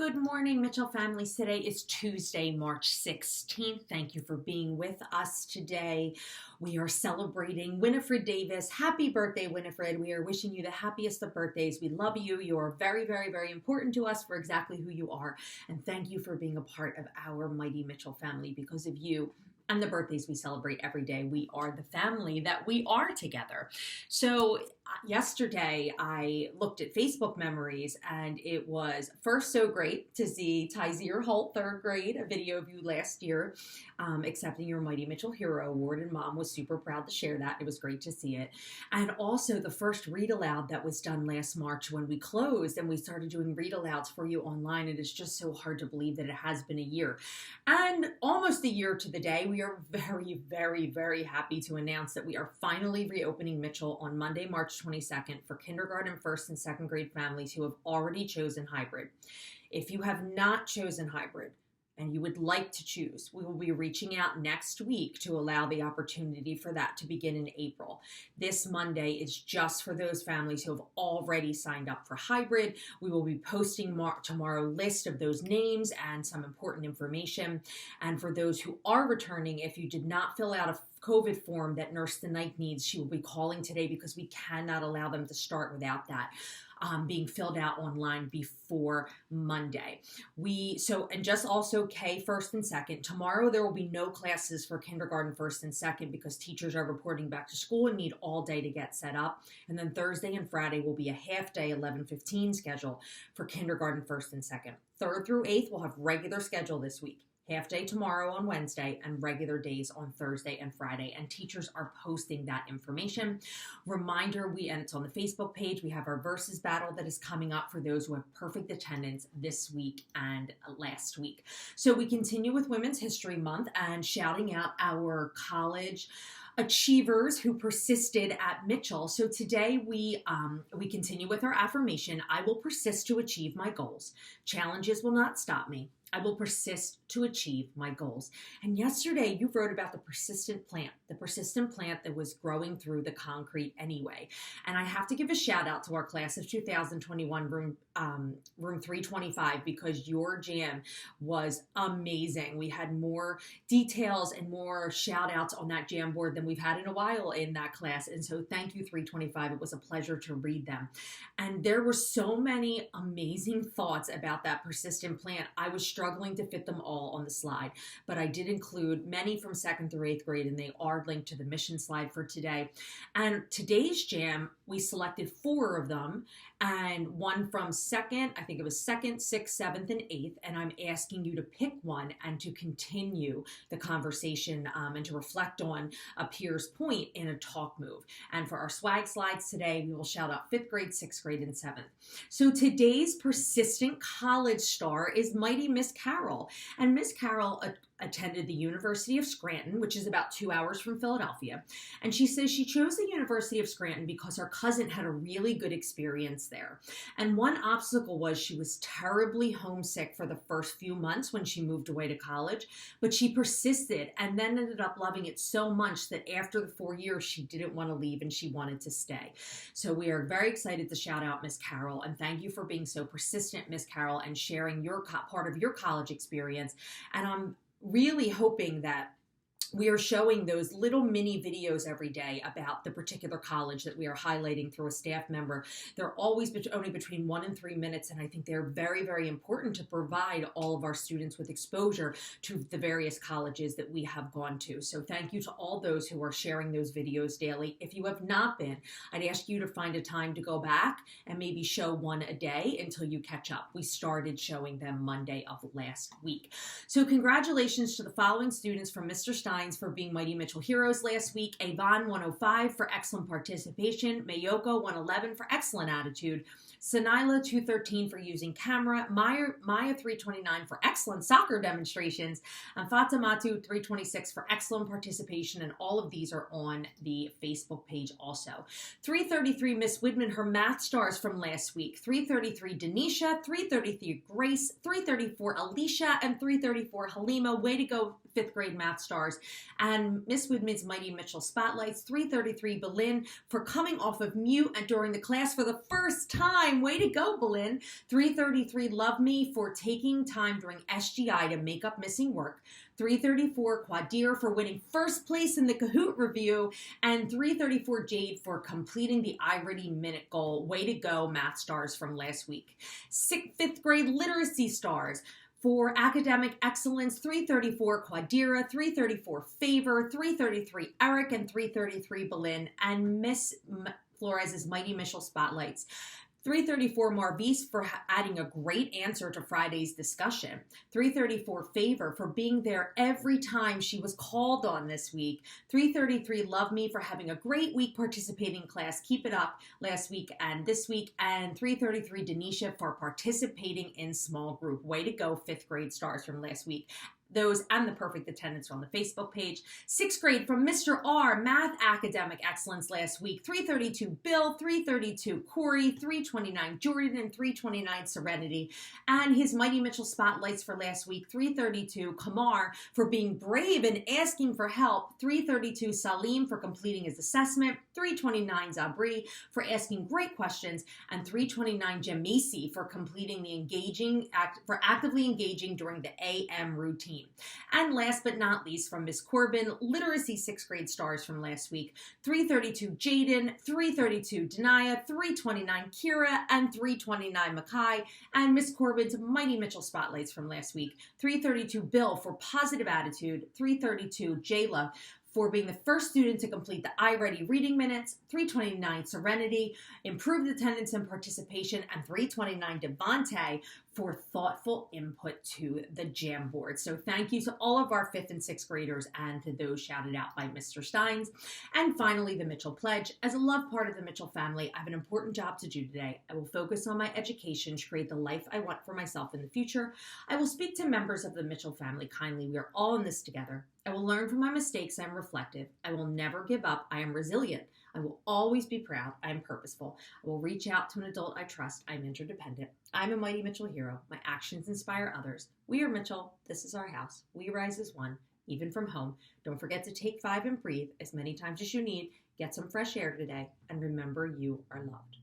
Good morning, Mitchell families. Today is Tuesday, March 16th. Thank you for being with us today. We are celebrating Winifred Davis. Happy birthday, Winifred. We are wishing you the happiest of birthdays. We love you. You are very, very, very important to us for exactly who you are. And thank you for being a part of our mighty Mitchell family. Because of you and the birthdays we celebrate every day, we are the family that we are together. So yesterday I looked at Facebook memories, and it was first so great to see Tyzier Holt, third grade, a video of you last year accepting your Mighty Mitchell Hero Award, and Mom was super proud to share that. It was great to see it. And also the first read aloud that was done last March when we closed and we started doing read alouds for you online. It is just so hard to believe that it has been a year. And almost a year to the day, we are very, very, very happy to announce that we are finally reopening Mitchell on Monday, March 22nd for kindergarten, first and second grade families who have already chosen hybrid. If you have not chosen hybrid and you would like to choose, we will be reaching out next week to allow the opportunity for that to begin in April. This Monday is just for those families who have already signed up for hybrid. We will be posting tomorrow list of those names and some important information. And for those who are returning, if you did not fill out a COVID form that Nurse the Night needs, she will be calling today because we cannot allow them to start without that being filled out online before Monday. And just also K first and second. Tomorrow there will be no classes for kindergarten first and second because teachers are reporting back to school and need all day to get set up. And then Thursday and Friday will be a half day 11:15 schedule for kindergarten first and second. Third through eighth will have regular schedule this week. Half day tomorrow on Wednesday and regular days on Thursday and Friday. And teachers are posting that information. Reminder, and it's on the Facebook page, we have our versus battle that is coming up for those who have perfect attendance this week and last week. So we continue with Women's History Month and shouting out our college achievers who persisted at Mitchell. So today we continue with our affirmation. I will persist to achieve my goals. Challenges will not stop me. I will persist to achieve my goals. And yesterday you wrote about the persistent plant that was growing through the concrete anyway. And I have to give a shout out to our class of 2021 room 325 because your jam was amazing. We had more details and more shout outs on that jam board than we've had in a while in that class. And so thank you 325. It was a pleasure to read them. And there were so many amazing thoughts about that persistent plant. I was struggling to fit them all on the slide, but I did include many from second through eighth grade, and they are linked to the mission slide for today. And today's jam, we selected 4 of them, and one from second, I think it was second, sixth, seventh, and eighth. And I'm asking you to pick one and to continue the conversation and to reflect on a peer's point in a talk move. And for our swag slides today, we will shout out 5th grade, 6th grade, and 7th. So today's persistent college star is Mighty Miss Carol. And Miss Carol attended the University of Scranton, which is about 2 hours from Philadelphia. And she says she chose the University of Scranton because her cousin had a really good experience there. And one obstacle was she was terribly homesick for the first few months when she moved away to college, but she persisted and then ended up loving it so much that after the 4 years, she didn't want to leave and she wanted to stay. So we are very excited to shout out Miss Carol, and thank you for being so persistent, Miss Carol, and sharing your part of your college experience. And I'm really hoping that we are showing those little mini videos every day about the particular college that we are highlighting through a staff member. They're always only between 1 and 3 minutes, and I think they're very, very important to provide all of our students with exposure to the various colleges that we have gone to. So thank you to all those who are sharing those videos daily. If you have not been, I'd ask you to find a time to go back and maybe show one a day until you catch up. We started showing them Monday of last week. So congratulations to the following students from Mr. Stein for being Mighty Mitchell Heroes last week. Avon 105 for excellent participation. Mayoko 111 for excellent attitude. Sanila 213 for using camera. Maya 329 for excellent soccer demonstrations. And Fatimatu 326 for excellent participation. And all of these are on the Facebook page also. 333 Miss Widman, her math stars from last week. 333 Denisha, 333 Grace, 334 Alicia, and 334 Halima. Way to go, 5th grade math stars. And Miss Woodman's Mighty Mitchell Spotlights, 333 Boleyn for coming off of mute and during the class for the first time. Way to go, Boleyn. 333 Love Me for taking time during SGI to make up missing work. 334 Quadir for winning first place in the Kahoot review, and 334 Jade for completing the iReady Minute goal. Way to go, math stars from last week. Fifth grade literacy stars. For academic excellence, 334 Quadira, 334 Favor, 333 Eric, and 333 Boleyn, and Miss Flores' Mighty Mitchell Spotlights. 334 Marvis for adding a great answer to Friday's discussion. 334 Favor for being there every time she was called on this week. 333 Love Me for having a great week participating in class. Keep it up last week and this week. And 333 Denisha for participating in small group. Way to go, fifth grade stars from last week. Those and the perfect attendance are on the Facebook page. Sixth grade from Mr. R, Math Academic Excellence last week. 332 Bill, 332 Corey, 329 Jordan, and 329 Serenity. And his Mighty Mitchell Spotlights for last week. 332 Kamar for being brave and asking for help. 332 Salim for completing his assessment. 329 Zabri for asking great questions. And 329 Jamisi for completing the actively engaging during the AM routine. And last but not least, from Miss Corbin, Literacy 6th grade stars from last week. 332 Jaden, 332 Denia, 329 Kira, and 329 Makai. And Miss Corbin's Mighty Mitchell Spotlights from last week. 332 Bill for positive attitude. 332 Jayla for being the first student to complete the iReady reading minutes. 329 Serenity, improved attendance and participation, and 329 Devante for thoughtful input to the Jamboard. So thank you to all of our 5th and 6th graders and to those shouted out by Mr. Steins. And finally, the Mitchell Pledge. As a love part of the Mitchell family, I have an important job to do today. I will focus on my education to create the life I want for myself in the future. I will speak to members of the Mitchell family kindly. We are all in this together. I will learn from my mistakes. I am reflective. I will never give up. I am resilient. I will always be proud. I am purposeful. I will reach out to an adult I trust. I am interdependent. I am a Mighty Mitchell hero. My actions inspire others. We are Mitchell. This is our house. We rise as one, even from home. Don't forget to take 5 and breathe as many times as you need. Get some fresh air today. And remember, you are loved.